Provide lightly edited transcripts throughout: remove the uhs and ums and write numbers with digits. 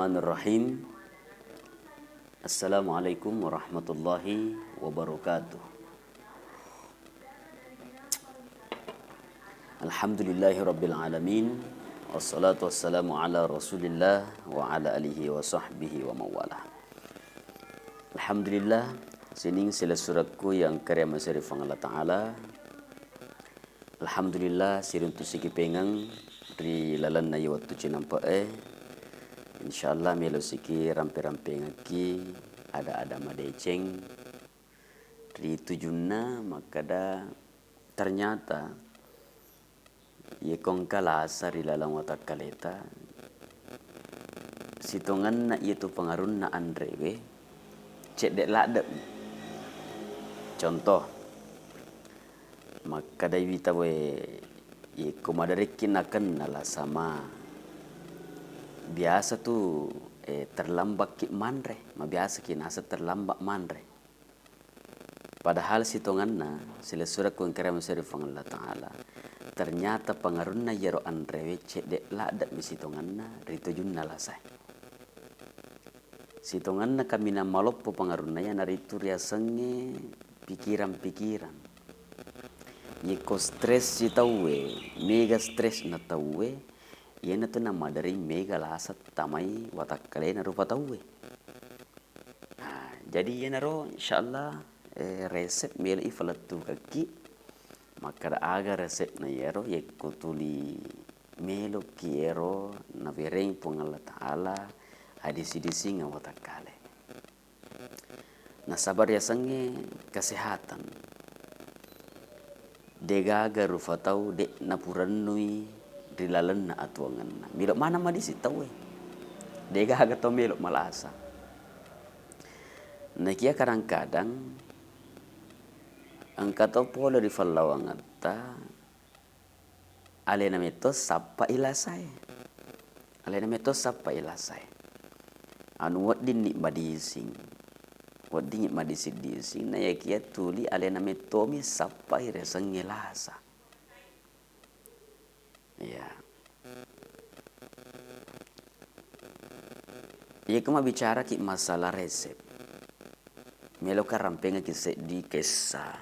Bismillahirrahmanirrahim. Assalamualaikum warahmatullahi wabarakatuh. Alhamdulillahi alamin. Wassalatu wassalamu ala rasulillah wa ala alihi wa sahbihi wa mawala. Alhamdulillah, sining sila suratku yang karya masarif Allah Ta'ala. Alhamdulillah, siruntu siki pengang dari lalan na waktu cinampa InsyaAllah melo siki rampe-rampe ngaki ada madeceng dari tujuna makada ternyata ye kongkala asar ilalang watak kaleta sitongan na itu pengarun na andrewe cek dek ladep contoh makada wita we ye komadarikin akan nala sama biasa tuh terlambat ki manre, biasa ki nasa terlambat manre. Padahal sitonganna sila surat ku engkara masari Allah Ta'ala. Ternyata pengarunna yaro andrewe cek dek ladak mi sitonganna rito junna lasai. Sitonganna kami na maloppo pengarunna ya naritu riasenge pikiran-pikiran. Yiko stres si tauwe, mega stres na tauwe. Iyan tu nama dari mega lasat tamai watak kalian rupa tahu jadi iyan ro insyaallah resep mel ifalatu kaki maka aga resep na yero yekutuli melo kiero na bereng pung Allah Ta'ala hadisi-disi nga watak kale na sabar ya sange kesehatan degaga rupa tahu dek napuranui dilalan na atuangan na milok mana ma disi tahu dega haga to milok malasa na kia kadang-kadang angka to polo di fallawang atta alena meto sappa ilasai anu waddi ni madising waddi ni madising na ya kia tuli alena meto mi sappa iresang ngelasa ya. Ia kema bicara ki masalah resep. Melo karampenga ki se di kesa.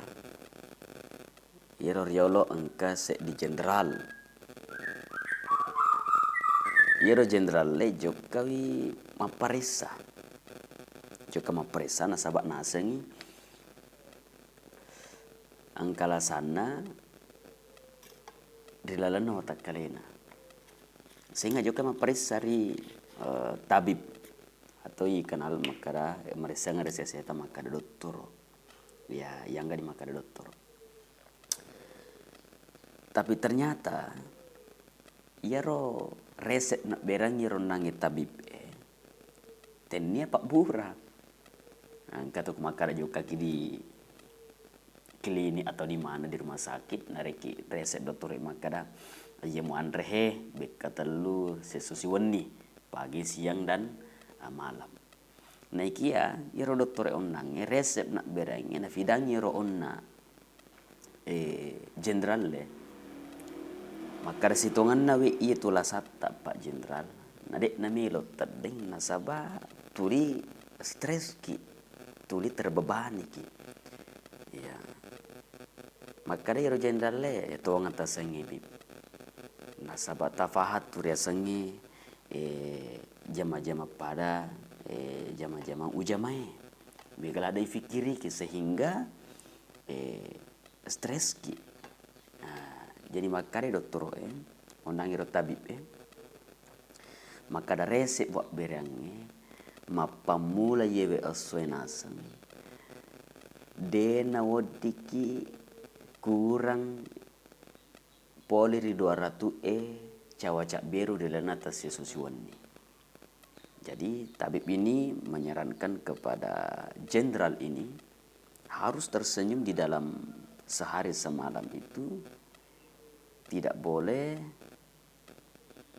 Iro riolo engka se di jenderal. Iro jenderal le jokawi maparisa. Joka maparisa na sabak nasengi. Angkala sana dilalan otak kalena sehingga juga maparisari tabib atau ikanal makara merisa ngaresa seta makada doktor ya yang gak dimakada doktor tapi ternyata yaro resep nak berang yaro nangi tabib tenia pak burak angkat tuk makara juga di klinik atau di mana di rumah sakit nareki resep dokter makada ia mu andrehe bek kata lu sesusi weni pagi siang dan malam naikia iro dokter onnang resep nak berang na fidang iro onna jenderal le makar sitongan na we itu lasata pak jenderal nadek na milo tadeng nasaba tuli stres ki tuli terbebani ki ya maka dia jenderal le itu ngata sengi bib nasaba tafahat tu ria sengi jama-jama pada jama-jama ujamai begala ada fikiri ki sehingga stres ki jadi maka dia dokter onang iro tabib maka ada resep buat berange mapamula yewe aswenasan dena wodiki kurang poleri 200 cawacak beru dalam atas sesusuan ini. Jadi tabib ini menyarankan kepada jenderal ini harus tersenyum di dalam sehari semalam itu tidak boleh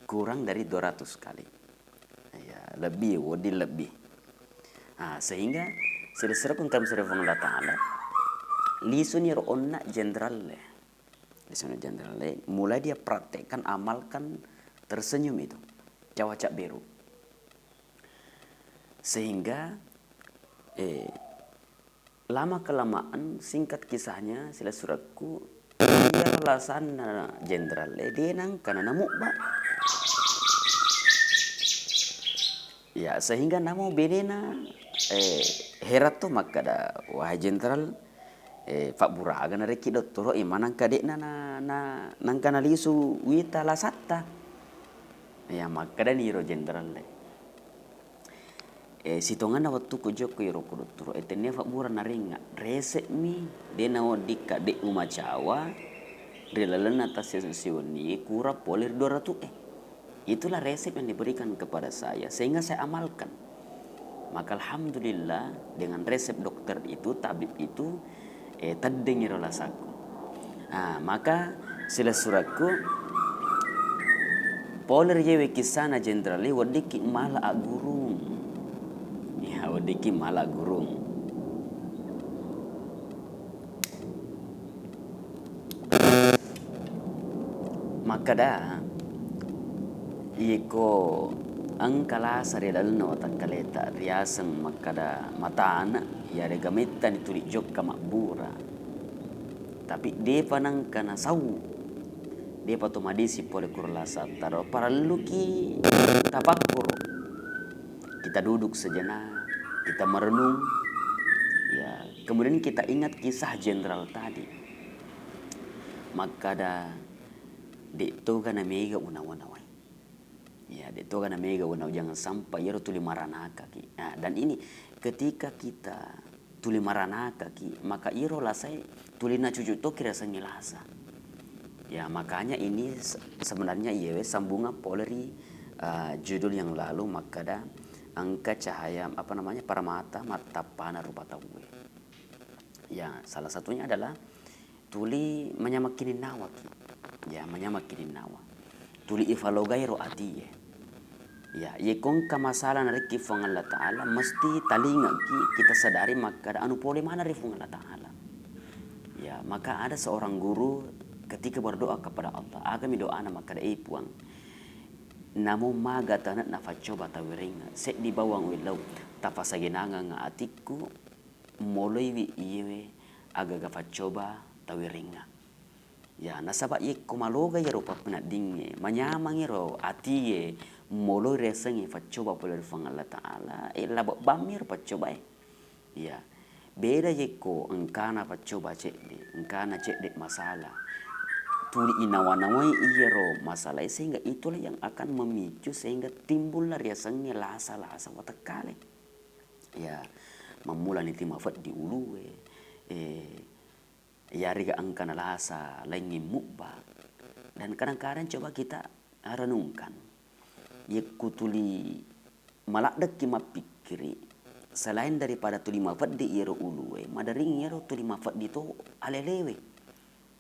kurang dari 200 kali. Ya, lebih. Sehingga selesai pun kami sudah Allah Ta'ala lisunir onna jenderal mulai dia praktekkan amalkan tersenyum itu cawacak beru Sehingga lama kelamaan singkat kisahnya sila suratku dia alasan jenderal dia nang kana namu ba ya sehingga namu benena herat to makada wah jenderal Pak Buraga na reki dottoro imanang kadek nang kana lisu wita lasatta ya makada niro jenderal sitongan na waktu ko joko iro ko dottoro etenne Pak Bura na ringa resek mi dena odika dek umacawa rilalan atas sesioni kura polir 200 itulah resep yang diberikan kepada saya sehingga saya amalkan. Maka alhamdulillah dengan resep dokter itu, tabib itu tadeng iro lasaku. Maka sila suratku poler jewe kisana jenderali wadiki mala agurung. Ya wadiki mala gurung. Maka dah iko ang kalasa redal no takaleta riasan makada matana ya regametta ni tuli jokka makbura tapi de panang kana sau de pato madisi pole kurlasa taro paraluki tapakur kita duduk sejenak kita merenung ya kemudian kita ingat kisah jenderal tadi makada de to kana mega una-una ya, itu kan mega unau jangan sampai ya tuli maranaka ki. Nah, dan ini ketika kita tuli maranaka ki, maka iro lasai tuli na cucu to kira sengilasa. Ya, makanya ini sebenarnya iya sambungan poleri judul yang lalu makada angka cahaya paramata mata pana rupa tawe. Ya, salah satunya adalah tuli menyamakini nawa ki. Ya, menyamakini nawa. Tuli ifalogai ro atiye. Ya, yekong kamasalah nariki fong Allah Ta'ala mesti talinga kita sadari maka anu pole mana rifung Allah Ta'ala. Ya, maka ada seorang guru ketika berdoa kepada Allah, agami doa na maka da ipuang. Namo maga tanat na facoba tawiringa, set di bawang wilau tafasaginanga nga atiku moloi wi iwe agaga facoba tawiringa. Ya, nasaba ye kumaloga yero papnadinge, manyamang yero atiye molo resengi facoba poler fang Allah Ta'ala labo bamir facoba ya beda yeko engkana facoba cekde engkana cekde masalah tuli inawanawai iyero masalah sehingga itulah yang akan memicu sehingga timbullah resengi lasa-lasa watakale ya memula niti mafat di uluwe ya riga angkana lasa laingi mubba dan kadang-kadang coba kita renungkan kutuli malakdak ki mapikiri selain daripada tuli mafat di iro uluwe madaring iro tuli mafat di to alelewe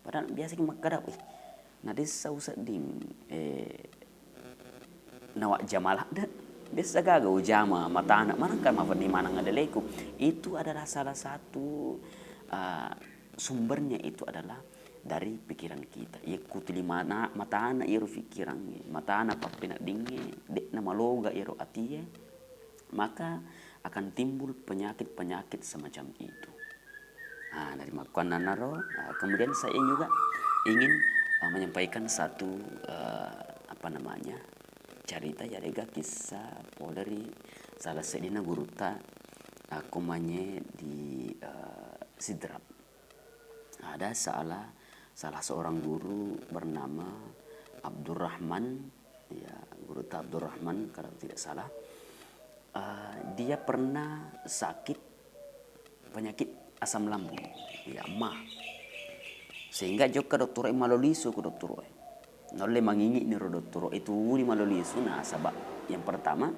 padahal biasa ki makadap nah desa usah ding nawak jamalak dak desa gaga ujama mata anak mana kan mafat di mana ngadeleku itu adalah salah satu sumbernya itu adalah dari pikiran kita. Ya kutili mana mata anak iro pikiran, mata anak papina dinge, dek nama loga iro atie, maka akan timbul penyakit-penyakit semacam itu. Dari makuan naro, kemudian saya juga ingin menyampaikan satu cerita ya rega kisah poleri salah sedina guruta kumanye di Sidrap. Ada salah seorang guru bernama Abdurrahman, ya guru Abdurrahman kalau tidak salah. Dia pernah sakit penyakit asam lambung, ya mah. Sehingga joka dokter malolisu ke dokter. Nolle mangingi ni dokter itu di malolisu nah sabab yang pertama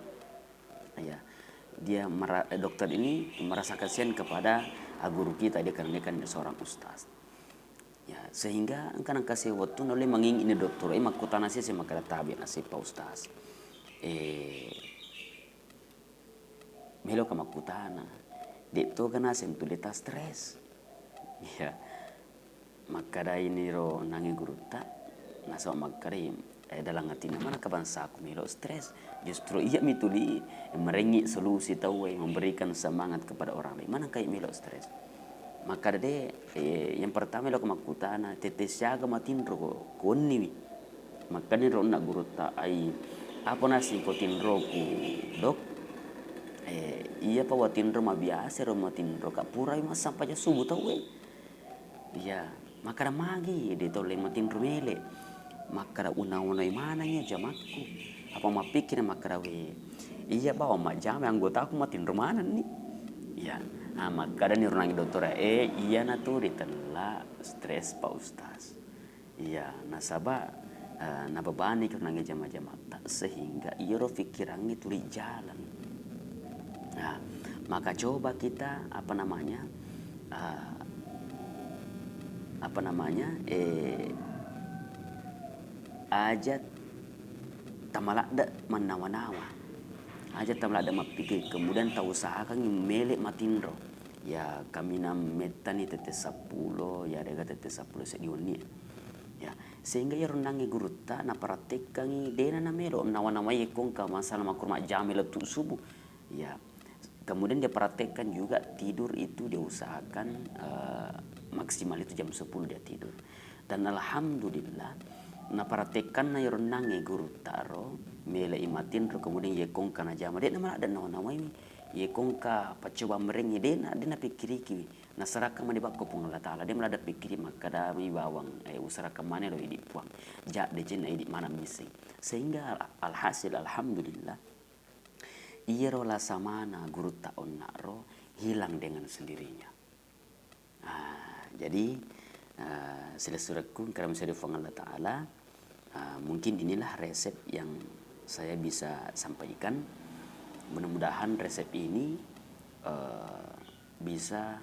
ya dia dokter ini merasa kasihan kepada guru kita dia karena dia kan seorang ustaz. Ya, sehingga angkan kasih waktu nolai manging ini dokter makutana sih makala tabi nasi pa ustaz. Melo ka makutana. Dito kana sentulita stres. Ya. Makada ini ro nangi guruta nasa makare dalam hati mana kabangsa aku melo stres. Justru iya mituli merengi solusi tahu memberikan semangat kepada orang lain. Mana kayak melo stres. Maka yang pertama lo kemakutana tetes siaga matinro konni. Maka ni ro na guru ta ai apa nasi ko tinro ku dok. Iya pa watinro mabiasa ro matinro kapura mas sampai subuh tahu iya maka magi de tole matinro mele maka una-una mananya jamakku apa mapikir maka we iya bawa mak jam anggota aku matin rumana nih iya maka ni orang dokter iya na tu ditela stres pak ustaz iya nasaba nababani karena jama-jama tak sehingga iya ro pikiran itu di jalan nah maka coba kita apa namanya ajat tamalada manawa-nawa ajat tamalada mapikir kemudian tahu usahakan melek matinro ya kami nam metani tete 10 ya rega tete 10 sedioni ya sehingga ya renangi guruta na praktekan dena na melo nawa-nawa yekong ka masalah makur jamil tu subuh ya kemudian dia praktekkan juga tidur itu dia usahakan maksimal itu jam 10 dia tidur dan alhamdulillah na praktekkan na renangi guru taro mele imatin ro kemudian yekong kana jama dia nama ada nawa-nawa ini yekong ka pacoba merengi dia na pikiriki na saraka mani bakko pung Allah taala dia melada pikiri makada mi bawang usaraka mana lo idi puang ja de jen idi mana misi sehingga alhasil alhamdulillah iya ro la samana guru taon naro hilang dengan sendirinya jadi suratku karena saya Allah taala mungkin inilah resep yang saya bisa sampaikan. Mudah-mudahan resep ini bisa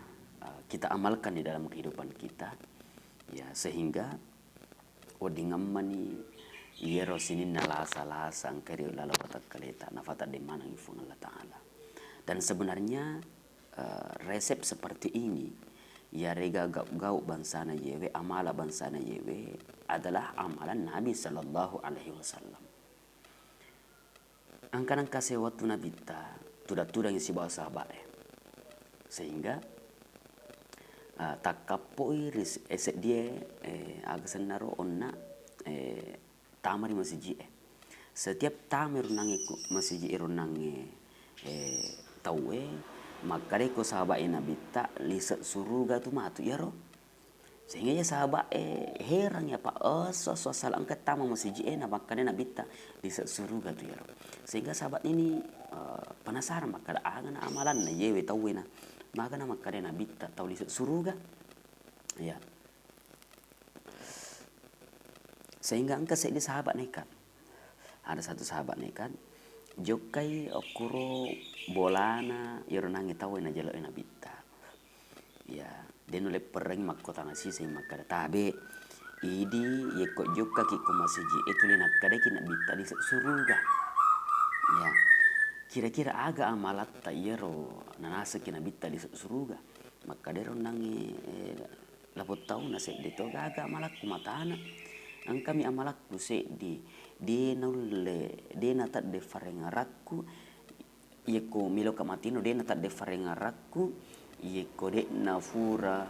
kita amalkan di dalam kehidupan kita, ya sehingga odingammani yero sinin nalasa-lasa angkari lala watak kaleta nafata de mana ifung Allah taala. Dan sebenarnya resep seperti ini ya rega gau bansana yewe amala bansana yewe adalah amalan Nabi sallallahu alaihi wasallam. Angkanan kasih waktu Nabi ta tuda yang si bawa sahabat sehingga takapoi esek dia agak senaro onna tamari masjid setiap tamer nangiku masjid irunangi tawe maka ko sahabat Nabi tak lihat suruga tu matu ya roh sehingga ya sahabat heran ya pak salah angkat tamu masjid na makanya Nabi tak lihat suruga tu ya roh sehingga sahabat ini penasaran maka ada amalan na yewe tahu na makanya Nabi tak tahu lihat suruga ya sehingga angkat saya sahabat nekat ada satu sahabat nekat jokai okuro bolana yoronangi tahu na jalo na bitta ya den oleh perang makota ngasi sing makada tabe idi yeko joka ki ko masiji itu lena kada kina bitta di suruga ya kira-kira aga amalat ta yero nanasa kina bitta di suruga maka dero nangi lapot tahu na se de to aga amalat kumatana ang kami amalak se di nulle de nata de farengarakku yeko milo kamatino de nata de farengarakku yeko de nafura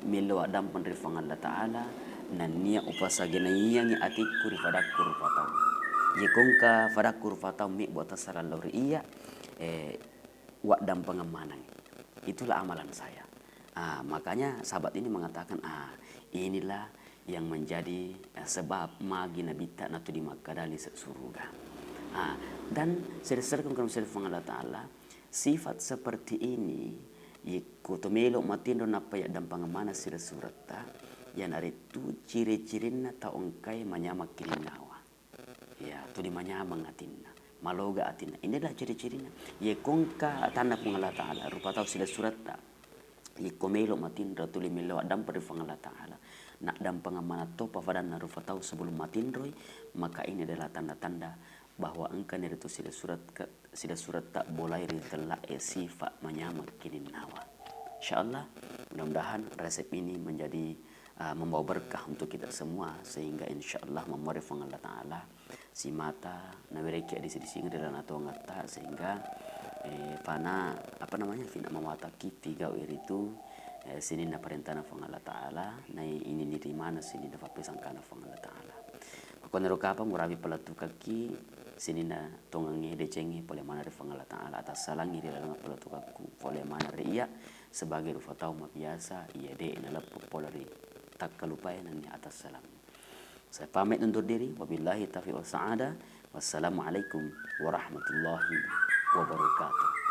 milo adam penrifang Allah taala nania upasagena yang atiku rifadakur fatau yekongka fadakur fatau mi buat saralor iya wadam pengamanan itulah amalan saya makanya sahabat ini mengatakan inilah yang menjadi sebab magi Nabi tak natu di makadali surga. Dan sersarkan kalau serfang Allah Taala sifat seperti ini yiku tomelo matindo napa ya dampang mana sira surata yang hari tu ciri-cirina ta ongkai manyamak kilinawa. Ya, tu di manyamang atinna. Maloga atinna. Inilah ciri-cirinya. Yekongka tanda pung Allah Taala rupa tau sila surata. Yikomelo matindra tuli melo adam perifang Allah Taala. Nak dampang mana to pafadan na rupa tau sebelum matindroi maka ini adalah tanda-tanda bahwa engkau itu sila surat tak boleh ritelak sifat menyamak kini nawa. Insyaallah mudah-mudahan resep ini menjadi membawa berkah untuk kita semua, sehingga insya Allah memorifang Allah Ta'ala si mata nawereki di sini singa dalam atau ngata, sehingga fana apa namanya fina mawataki tiga itu sini na perintah na Allah Ta'ala na ini di mana sini dapat pesangkana Allah Ta'ala. Maka nero kapa murabi pelatu kaki sini na tongangi decengi boleh mana Allah Ta'ala atas salangi di dalam pelatu kaku boleh mana ria sebagai rupa tau biasa iya de na lepo polari tak kelupain nanti atas salam. Saya pamit undur diri. Wabillahi taufiq wal sa'ada. Wassalamualaikum warahmatullahi wabarakatuh.